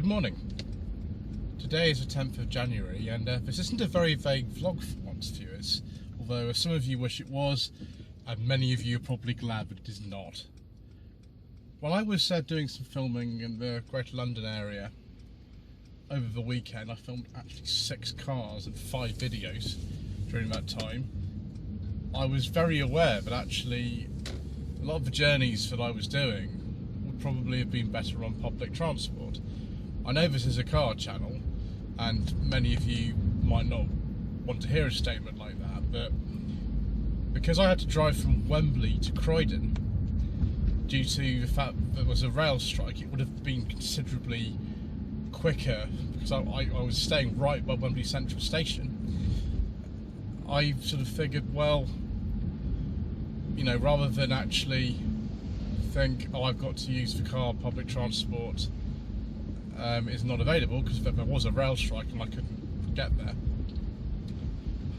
Good morning. Today is the 10th of January and this isn't a very vague vlog for once, viewers, although some of you wish it was and many of you are probably glad that it is not. While I was doing some filming in the Greater London area over the weekend, I filmed actually 6 cars and 5 videos during that time. I was very aware that actually a lot of the journeys that I was doing would probably have been better on public transport. I know this is a car channel and many of you might not want to hear a statement like that, but because I had to drive from Wembley to Croydon due to the fact that there was a rail strike, it would have been considerably quicker because I was staying right by Wembley Central Station. I sort of figured, well, you know, rather than actually think, oh, I've got to use the car, public transport is not available because there was a rail strike and I couldn't get there.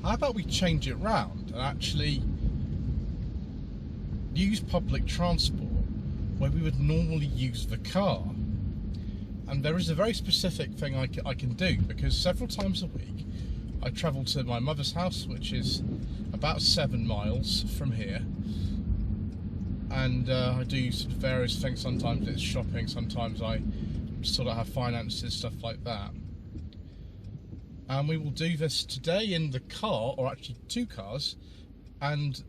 How about we change it round and actually use public transport where we would normally use the car? And there is a very specific thing I can do, because several times a week I travel to my mother's house, which is about 7 miles from here, and I do sort of various things. Sometimes it's shopping, sometimes I sort of have finances, stuff like that. And we will do this today in the car, or actually 2 cars, and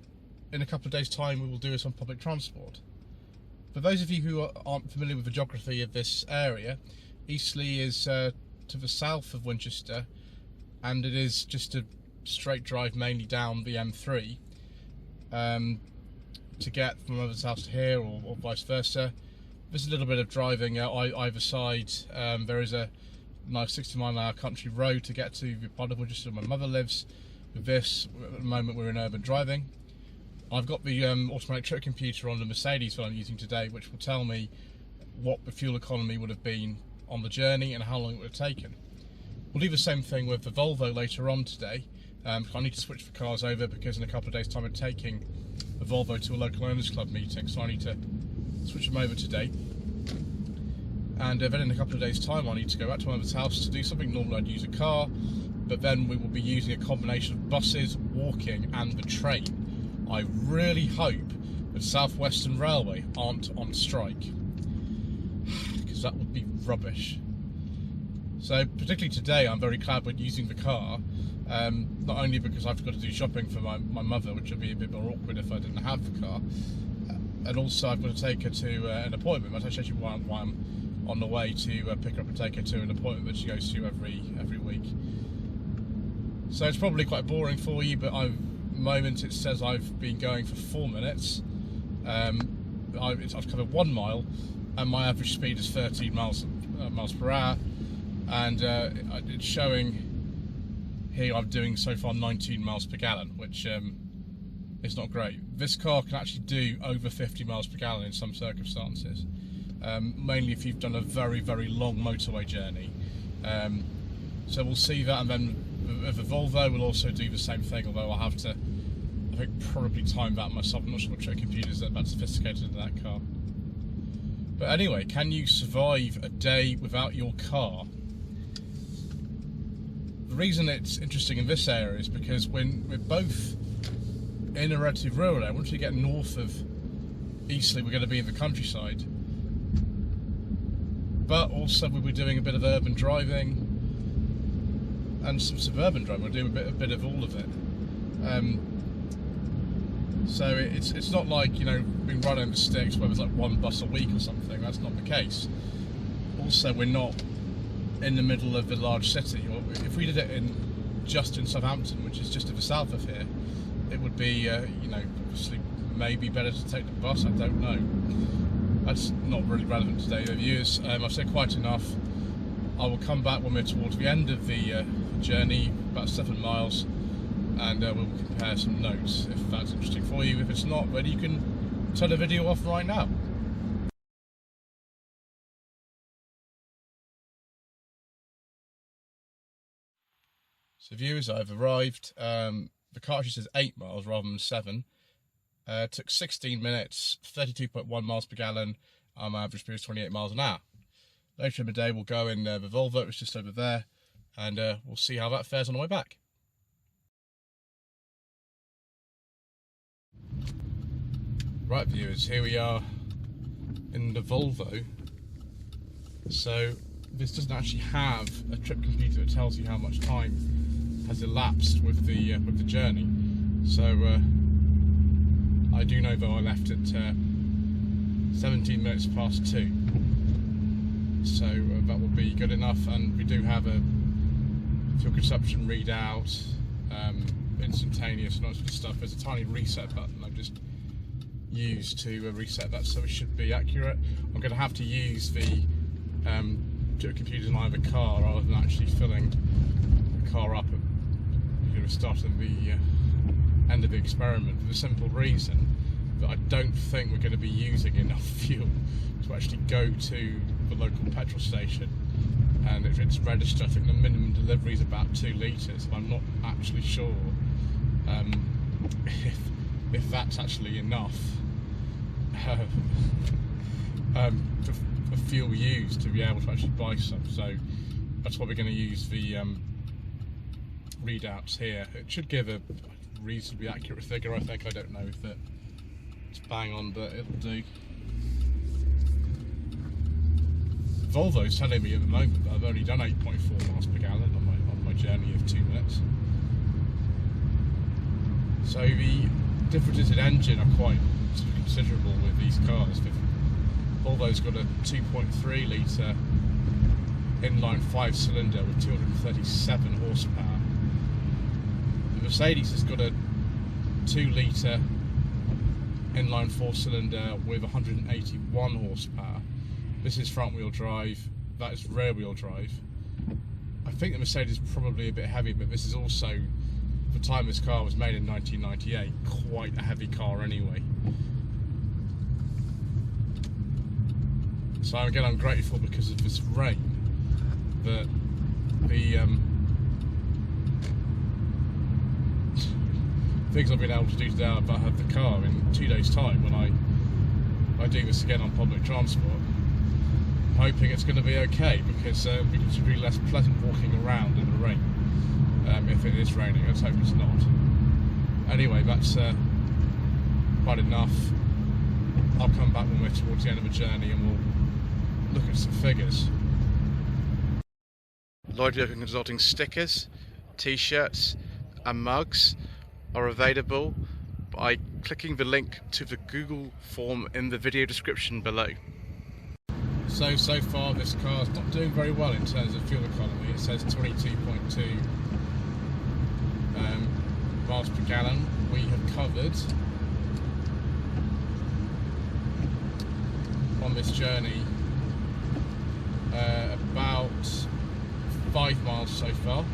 in a couple of days' time we will do this on public transport. For those of you who aren't familiar with the geography of this area, Eastleigh is to the south of Winchester, and it is just a straight drive mainly down the M3 to get from my mother's house to here, or vice versa. There's a little bit of driving either side. There is a nice 60-mile-an-hour country road to get to the part of Winchester where my mother lives. With this, at the moment we're in urban driving. I've got the automatic trip computer on the Mercedes that I'm using today, which will tell me what the fuel economy would have been on the journey and how long it would have taken. We'll do the same thing with the Volvo later on today. I need to switch the cars over because in a couple of days' time I'm taking the Volvo to a local owners club meeting, so I need to switch them over today. And then in a couple of days' time I need to go back to my mother's house to do something. Normally I'd use a car, but then we will be using a combination of buses, walking and the train. I really hope that South Western Railway aren't on strike, because that would be rubbish. So particularly today I'm very glad we're using the car, not only because I've got to do shopping for my mother, which would be a bit more awkward if I didn't have the car, and also I've got to take her to an appointment. That's actually why I'm on the way to pick her up and take her to an appointment that she goes to every week. So it's probably quite boring for you, but moment it says I've been going for 4 minutes. I've covered 1 mile and my average speed is 13 miles per hour, and it's showing here I'm doing so far 19 miles per gallon, which is not great. This car can actually do over 50 miles per gallon in some circumstances, mainly if you've done a very long motorway journey. So we'll see that, and then with the Volvo we'll also do the same thing, although I'll have to, I think, probably time that myself. I'm not sure what trick computers are that sophisticated in that car. But anyway, can you survive a day without your car? The reason it's interesting in this area is because when we're both in a relatively rural area, once we get north of Eastleigh we're going to be in the countryside. But also we'll be doing a bit of urban driving and some suburban driving. We'll do a bit of all of it. So it's not like, you know, being right over the sticks where there's like 1 bus a week or something. That's not the case. Also, we're not in the middle of a large city. Or if we did it just in Southampton, which is just to the south of here, it would be, you know, obviously maybe better to take the bus. I don't know. That's not really relevant today, the viewers. I've said quite enough. I will come back when we're towards the end of the journey, about 7 miles, and we'll compare some notes if that's interesting for you. If it's not, then you can turn the video off right now. So viewers, I've arrived. The car actually says 8 miles rather than 7. Took 16 minutes, 32.1 miles per gallon. My average speed was 28 miles an hour. later in the day we'll go in the Volvo, it's just over there, and we'll see how that fares on the way back. Right viewers, here we are in the Volvo. So this doesn't actually have a trip computer that tells you how much time has elapsed with the journey. So I do know though I left at 17 minutes past 2. So that will be good enough, and we do have a fuel consumption readout, instantaneous and all that sort of stuff. There's a tiny reset button I've just used to reset that, so it should be accurate. I'm going to have to use the computer in either car rather than actually filling the car up at starting the end of the experiment, for the simple reason that I don't think we're going to be using enough fuel to actually go to the local petrol station. And if it's registered, I think the minimum delivery is about 2 litres, and I'm not actually sure if that's actually enough for fuel used to be able to actually buy some. So that's why we're going to use the readouts here. It should give a reasonably accurate figure, I think. I don't know if it's bang on, but it'll do. Volvo's telling me at the moment that I've only done 8.4 miles per gallon on my journey of 2 minutes. So the differences in engine are quite considerable with these cars. Volvo's got a 2.3 litre inline 5-cylinder with 237 horsepower. The Mercedes has got a 2 litre inline 4-cylinder with 181 horsepower. This is front wheel drive, that is rear wheel drive. I think the Mercedes is probably a bit heavy, but this is also, the time this car was made in 1998, quite a heavy car anyway. So again, I'm grateful because of this rain that the things I've been able to do today about have the car in 2 days' time when I do this again on public transport. I'm hoping it's going to be okay, because it should be less pleasant walking around in the rain if it is raining. Let's hope it's not. Anyway, that's quite enough. I'll come back when we're towards the end of the journey and we'll look at some figures. Lloyd Consulting stickers, t-shirts and mugs are available by clicking the link to the Google form in the video description below. So far this car's not doing very well in terms of fuel economy. It says 22.2 miles per gallon. We have covered on this journey about 5 miles so far,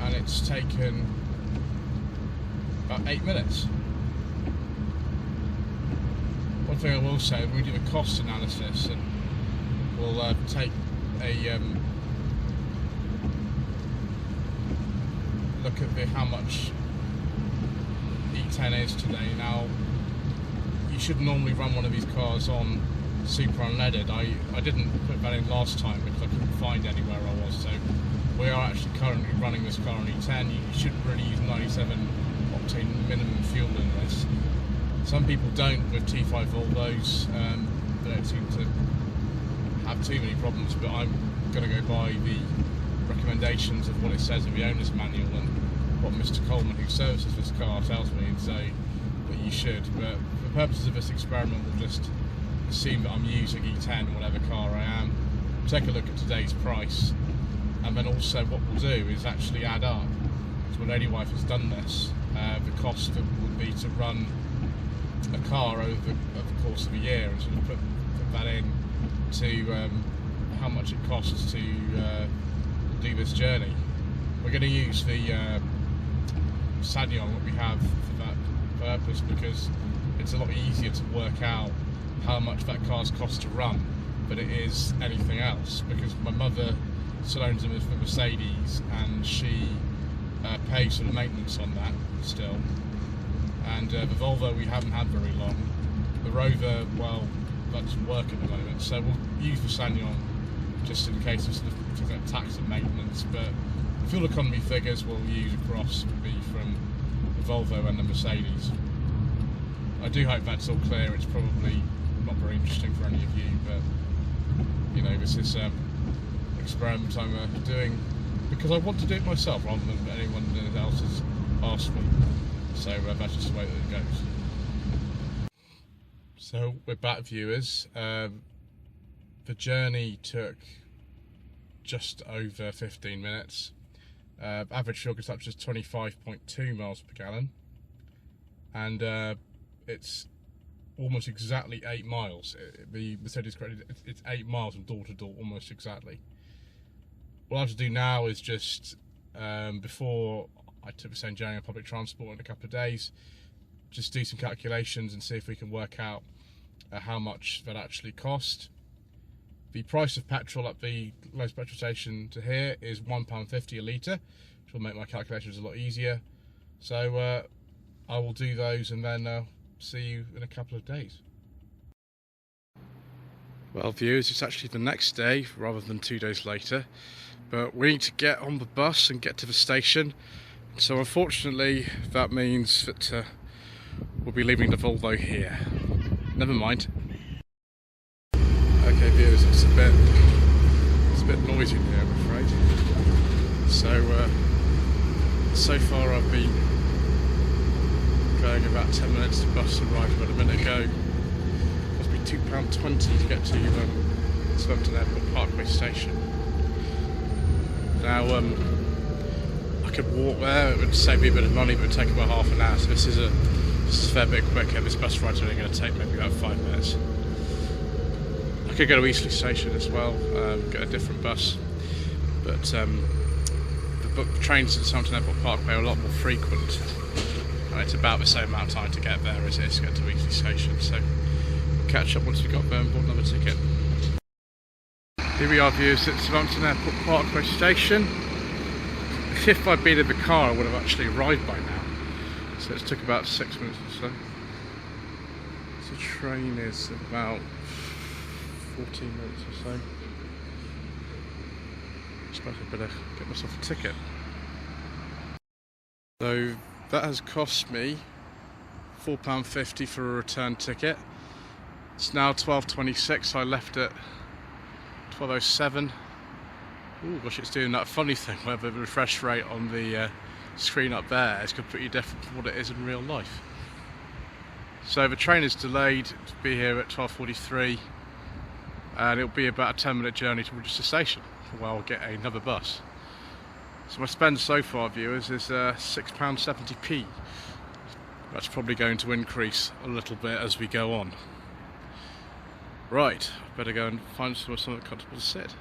and it's taken about 8 minutes. One thing I will say, when we do a cost analysis, and we'll take a look at how much E10 is today. Now, you should normally run one of these cars on super unleaded. I didn't put that in last time because I couldn't find anywhere I was, so we are actually currently running this car on E10. You shouldn't really use 97 octane minimum fuel in this. Some people don't with T5 Volvos. They don't seem to have too many problems, but I'm going to go by the recommendations of what it says in the owner's manual and what Mr. Coleman, who services this car, tells me, and say that you should. But for the purposes of this experiment, we'll just assume that I'm using E10, whatever car I am. Take a look at today's price, and then also what we'll do is actually add up, so my lady wife has done this, the cost that would be to run a car over the course of a year, and sort of put that in to how much it costs to do this journey. We're going to use the Sanion that we have for that purpose, because it's a lot easier to work out how much that car's cost to run than it is anything else, because my mother still owns them for Mercedes and she pays for the maintenance on that still. And the Volvo we haven't had very long. The Rover, well, that doesn't work at the moment, so we'll use the Sanion just in case of things like tax and maintenance. But the fuel economy figures we'll use across will be from the Volvo and the Mercedes. I do hope that's all clear. It's probably not very interesting for any of you, but you know, this is experiment I'm doing because I want to do it myself rather than anyone else has asked me. So that's just the way that it goes. So we're back, viewers. The journey took just over 15 minutes. Average fuel consumption is 25.2 miles per gallon, and it's almost exactly 8 miles. The Mercedes credit, it's 8 miles from door to door, almost exactly. What I have to do now is just, before I took the same journey on public transport in a couple of days, just do some calculations and see if we can work out how much that actually cost. The price of petrol at the lowest petrol station to here is £1.50 a litre, which will make my calculations a lot easier. So I will do those and then see you in a couple of days. Well, viewers, it's actually the next day rather than 2 days later, but we need to get on the bus and get to the station. So unfortunately that means that we'll be leaving the Volvo here. Never mind. Okay, viewers, it's a bit noisy here, I'm afraid. So far I've been going about 10 minutes to bus arrived about a minute ago. It must be £2.20 to get to Southampton Airport Parkway station. Now I could walk there, it would save me a bit of money, but it would take about half an hour, so this is a fair bit quicker. This bus ride's only going to take maybe about 5 minutes. I could go to Eastleigh station as well, get a different bus, but the trains at Southampton Airport Parkway are a lot more frequent, and it's about the same amount of time to get there as it is to get to Eastleigh station, so we'll catch up once we've got there and bought another ticket. Here we are, viewers, at Southampton Airport Parkway station. If I'd been in the car, I would have actually arrived by now, so it took about 6 minutes or so. So the train is about 14 minutes or so. I suppose I better get myself a ticket. So that has cost me £4.50 for a return ticket. It's now 12:26, so I left at 12:07. Oh gosh, it's doing that funny thing where the refresh rate on the screen up there is completely different from what it is in real life. So the train is delayed to be here at 12:43, and it'll be about a 10-minute journey to Winchester Station where I'll get another bus. So my spend so far, viewers, is £6.70p. That's probably going to increase a little bit as we go on. Right, better go and find somewhere comfortable to sit.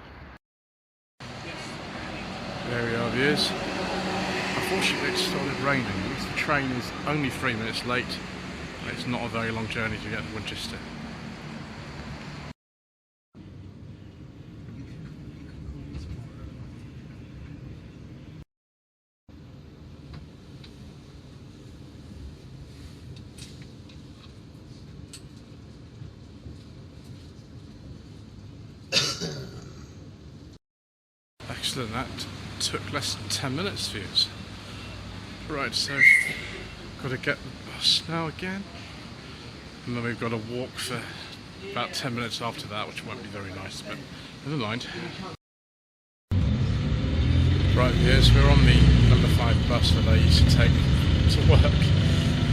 There we are, viewers. Unfortunately it started raining. The train is only 3 minutes late. It's not a very long journey to get to Winchester. Excellent, that took less than 10 minutes, viewers. Right, so got to get the bus now again, and then we've got to walk for about 10 minutes after that, which won't be very nice, but never mind. Right, viewers, we're on the number 5 bus that I used to take to work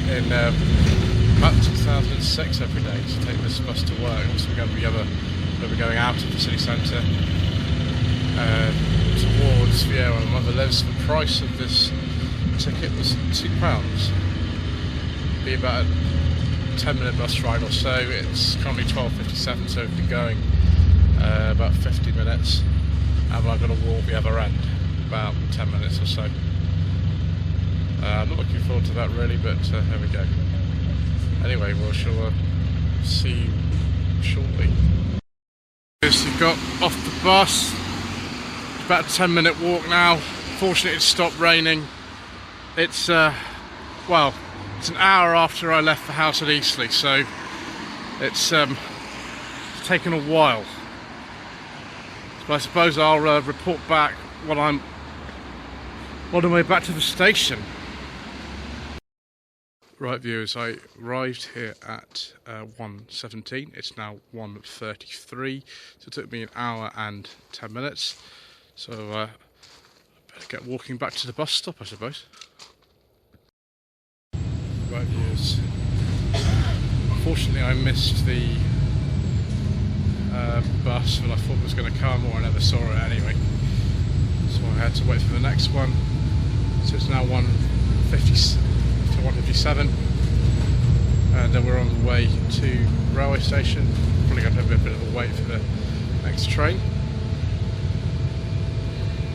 in about 2006 every day, to take this bus to work. Also we're going to be going out of the city centre towards where my mother lives. The price of this ticket was £2. Be about a 10-minute bus ride or so. It's currently 12:57, so we've been going about 50 minutes, and I'm going to walk the other end about 10 minutes or so. I'm not looking forward to that really, but here we go. Anyway, we shall see you shortly. So we got off the bus. About a 10-minute walk now. Fortunately it stopped raining. It's well, it's an hour after I left the house at Eastleigh, so it's taken a while. But I suppose I'll report back when I'm on the way back to the station. Right viewers, I arrived here at 1:17. It's now 1:33, so it took me an hour and 10 minutes. So I better get walking back to the bus stop, I suppose. Right viewers, unfortunately I missed the bus that I thought was going to come, or I never saw it anyway. So I had to wait for the next one. So it's now 1:57, and then we're on the way to the railway station. Probably going to have a bit of a wait for the next train,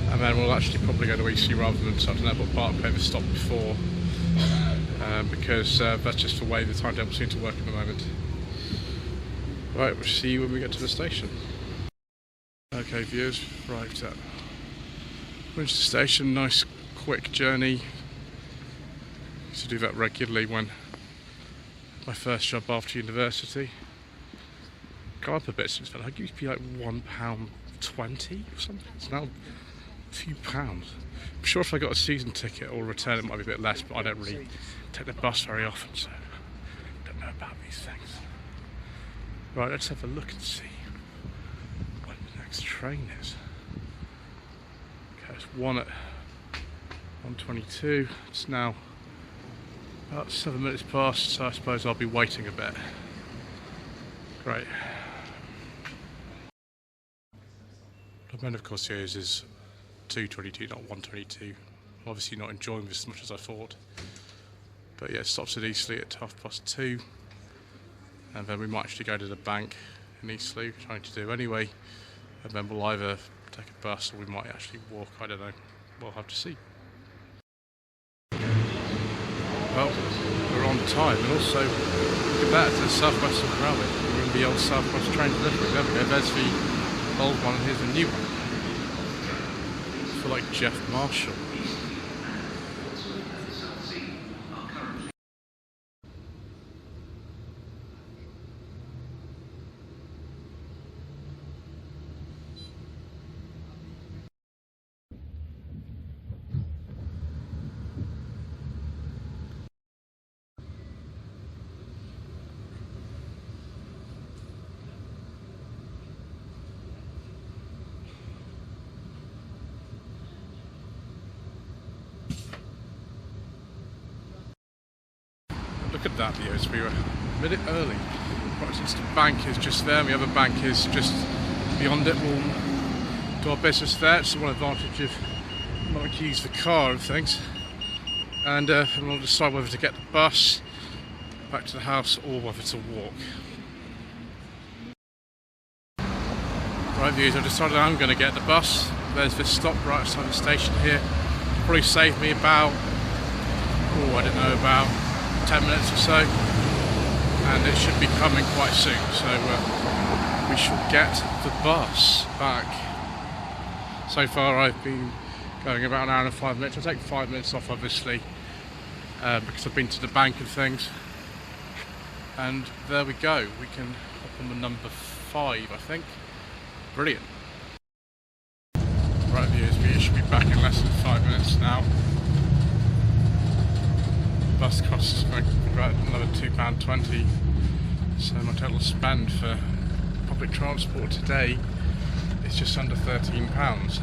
and then we'll actually probably go to Eastleigh rather than Sutton Airport Park, pay the stop before, because that's just the way the timetable seems to work at the moment. Right, we'll see you when we get to the station. Okay viewers, arrived at Winchester Station. Nice quick journey. Used to do that regularly when my first job after university. Got up a bit since then. I think it used to be like £1.20 or something. It's now a few pounds. I'm sure if I got a season ticket or return it might be a bit less, but I don't really take the bus very often, so I don't know about these things. Right, let's have a look and see when the next train is. Okay, it's one at 1:22. It's now about 7 minutes past, so I suppose I'll be waiting a bit. Great. The main of course here is 2:22, not 1:22. Obviously not enjoying this as much as I thought. But yeah, it stops at Eastleigh at 2:30. And then we might actually go to the bank in Eastleigh, trying to do anyway. And then we'll either take a bus or we might actually walk, I don't know. We'll have to see. Well, we're on time, and also, look at that, it's the South Western Railway. We're in the old South West train delivery. There we go, there's the old one, and here's the new one. I feel like Jeff Marshall. Look at that viewers, we were a minute early. Right, since the bank is just there and the other bank is just beyond it, we'll do our business there. It's one advantage of not to use the car and things. And we'll decide whether to get the bus back to the house or whether to walk. Right viewers, I've decided I'm going to get the bus. There's this stop right outside the station here. Probably saved me about, I don't know, about 10 minutes or so, and it should be coming quite soon, so we shall get the bus back. So far I've been going about an hour and 5 minutes. I'll take 5 minutes off obviously, because I've been to the bank and things, and there we go, we can hop on the number 5 I think. Brilliant. Right viewers, we should be back in less than 5 minutes now. Bus costs like another £2.20, so my total spend for public transport today is just under £13.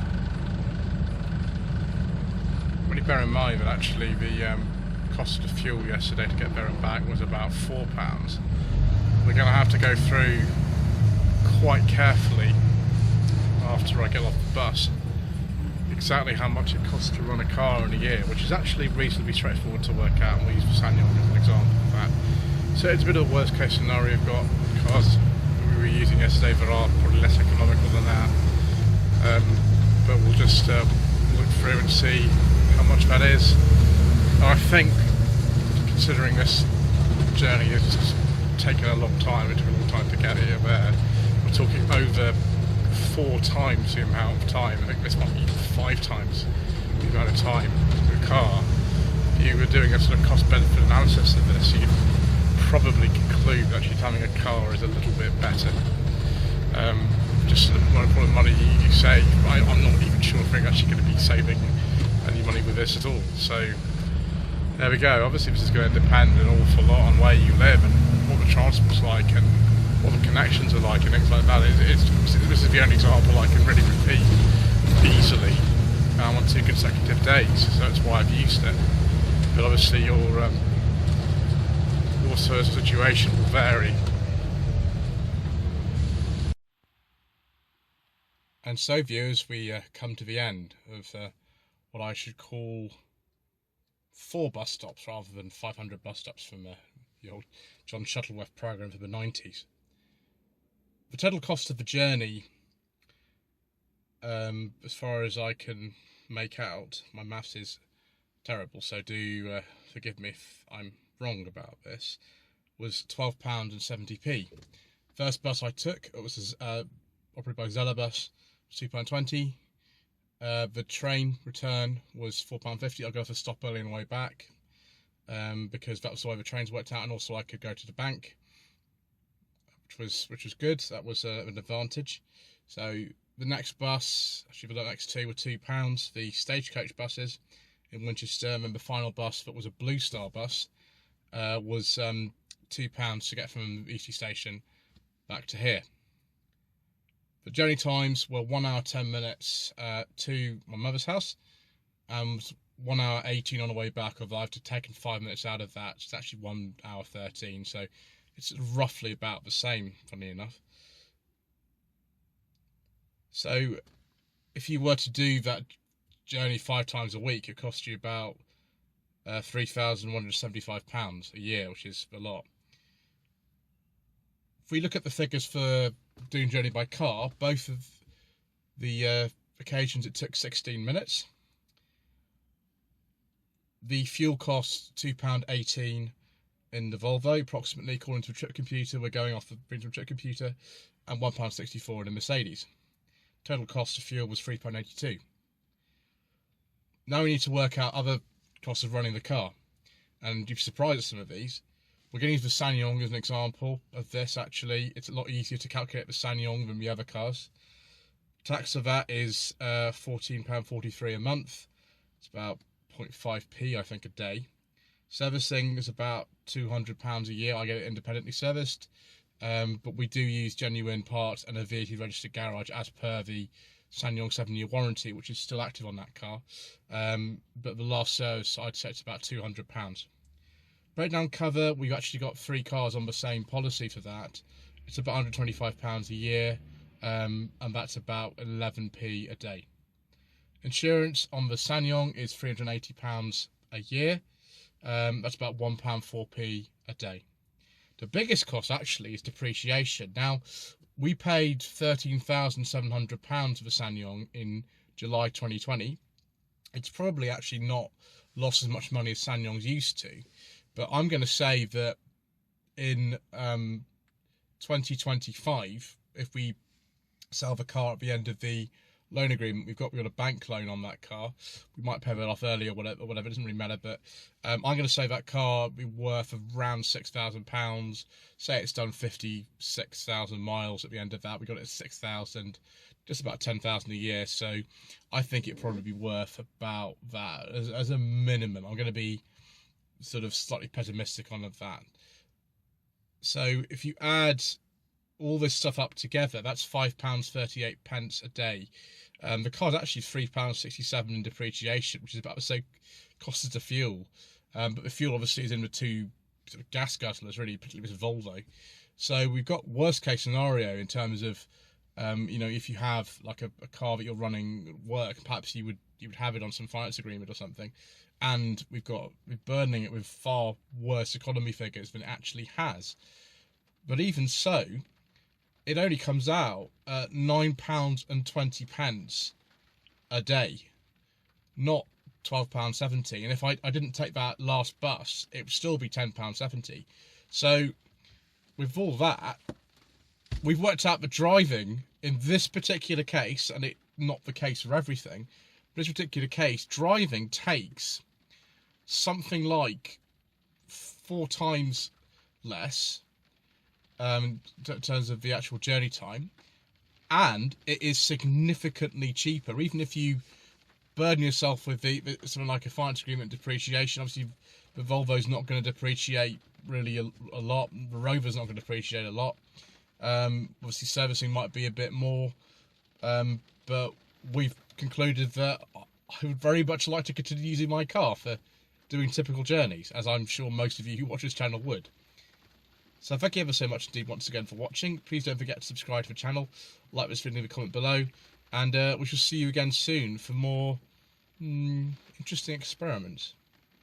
Really bear in mind that actually the cost of fuel yesterday to get there and back was about £4. We're going to have to go through quite carefully after I get off the bus exactly how much it costs to run a car in a year, which is actually reasonably straightforward to work out, and we'll use the Sanyong as an example of that. So it's a bit of a worst case scenario. We've got cars we were using yesterday that are probably less economical than that, but we'll just look through and see how much that is. I think, considering this journey has taken a long time, it took a long time to get here there, we're talking over 4 times the amount of time. I think this might be 5 times the amount of time with a car. If you were doing a sort of cost-benefit analysis of this, you'd probably conclude that actually having a car is a little bit better. Just what I call the money you save. I'm not even sure if we're actually going to be saving any money with this at all. So there we go. Obviously this is going to depend an awful lot on where you live and what the transport's like and what the connections are like and things like that. This is the only example I can really repeat easily on 2 consecutive days, so that's why I've used it. But obviously your sort of situation will vary. And so, viewers, we come to the end of what I should call 4 bus stops rather than 500 bus stops from the old John Shuttleworth programme from the 90s. The total cost of the journey, as far as I can make out, my maths is terrible, so do forgive me if I'm wrong about this, was £12.70. First bus I took, it was operated by Zelabus, £2.20. The train return was £4.50. I'll go for a stop early on the way back, because that was the way the trains worked out, and also I could go to the bank, which was good. That was an advantage. So the next bus, actually the next 2 were £2. The stagecoach buses in Winchester, and then the final bus that was a Blue Star bus was £2 to get from Eastley Station back to here. The journey times were 1 hour 10 minutes to my mother's house, and 1 hour 18 on the way back. Although I've taken 5 minutes out of that, it's actually 1 hour 13. So it's roughly about the same, funny enough. So if you were to do that journey 5 times a week, it costs you about £3,175 a year, which is a lot. If we look at the figures for doing journey by car, both of the occasions it took 16 minutes. The fuel cost £2.18 in the Volvo, approximately, according to a trip computer. We're going off the trip computer, and £1.64 in the Mercedes. Total cost of fuel was £3.82. Now we need to work out other costs of running the car, and you'd be surprised at some of these. We're going to use the SsangYong as an example of this. Actually, it's a lot easier to calculate the SsangYong than the other cars. Tax of that is £14.43 a month. It's about 0.5p, I think, a day. Servicing is about £200 a year. I get it independently serviced, but we do use genuine parts and a VAT registered garage as per the SsangYong 7-year warranty, which is still active on that car. But the last service, I'd say it's about £200. Breakdown cover, we've actually got 3 cars on the same policy for that. It's about £125 a year, and that's about 11p a day. Insurance on the SsangYong is £380 a year. That's about £1.4p a day. The biggest cost actually is depreciation. Now, we paid £13,700 for the SsangYong in July 2020. It's probably actually not lost as much money as SsangYong's used to, but I'm going to say that in 2025, if we sell the car at the end of the loan agreement we've got a bank loan on that car, we might pay that off early or whatever, it doesn't really matter, but I'm going to say that car will be worth around £6,000. Say it's done 56,000 miles at the end of that, we got it at 6,000, just about 10,000 a year, so I think it'd probably be worth about that as a minimum. I'm going to be sort of slightly pessimistic on that. So if you add all this stuff up together, that's £5.38 a day. The car's actually £3.67 in depreciation, which is about the same cost as the fuel. But the fuel obviously is in the 2 sort of gas guzzlers, really, particularly with Volvo. So we've got worst case scenario in terms of, if you have like a car that you're running at work, perhaps you would have it on some finance agreement or something, and we're burdening it with far worse economy figures than it actually has. But even so, it only comes out at £9.20 a day, not £12.70. And if I didn't take that last bus, it would still be £10.70. So with all that, we've worked out the driving in this particular case, and it's not the case for everything, but this particular case, driving takes something like 4 times less in terms of the actual journey time, and it is significantly cheaper. Even if you burden yourself with the something like a finance agreement depreciation, obviously the Volvo's not going to depreciate really a lot. The Rover's not going to depreciate a lot. Obviously servicing might be a bit more, but we've concluded that I would very much like to continue using my car for doing typical journeys, as I'm sure most of you who watch this channel would. So thank you ever so much indeed once again for watching. Please don't forget to subscribe to the channel, like this video, leave a comment below, and we shall see you again soon for more interesting experiments.